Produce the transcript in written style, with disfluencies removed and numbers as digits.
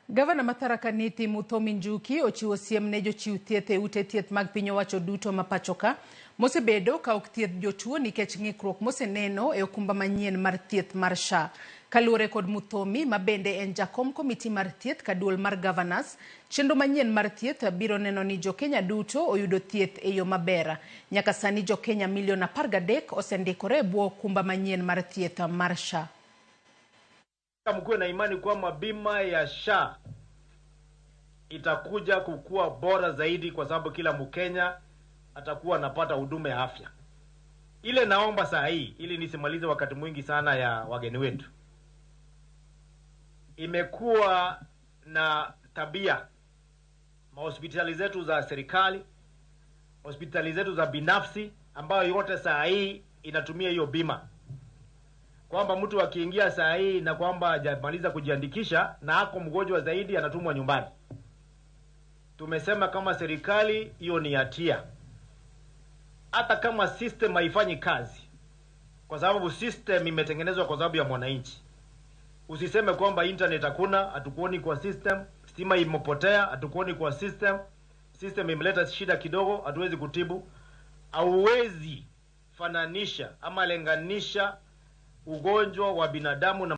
Gavana Matharaka Nithi Muthomi Njuki ochiwo siem ne jochiw thieth e ute thieth mag piny owacho duto ma pachoka mosebedo ka ok thieth jotuo nikech ng'ikruok moseneno e okumba manyien mar thieth mar SHA. Kaluwore kod Muthomi ma bende en jakom komiti mar thieth ka duol mar Governors, chenro manyien mar thieth biro neno ni Jo-Kenya duto oyudo thieth e yo maber. Nyaka sani Jo-Kenya milion 13 osendikore e bwo okumba manyien mar thieth mar SHA. Mkuwe na imani kwamba bima ya SHA itakuja kukua bora zaidi kwa sababu kila Mkenya atakuwa anapata huduma ya afya. Ile naomba saa hii, ili nisimalize wakati mwingi sana ya wageni wetu. Imekuwa na tabia mahospitali zetu za serikali, hospitali zetu za binafsi ambayo yote saa hii inatumia hiyo bima. Kwamba mtu akiingia saa hii na kwamba hajamaliza kujiandikisha na hako mgonjwa zaidi anatumwa nyumbani. Tumesema kama serikali hiyo ni hatia. Hata kama system haifanyi kazi, kwa sababu system imetengenezwa kwa sababu ya mwananchi. Usiseme kwamba internet hakuna, hatukuoni kwa system, stima imepotea, hatukuoni kwa system, system imeleta shida kidogo, hatuwezi kutibu. Hauwezi fananisha ama lenganisha ugonjwa wa binadamu na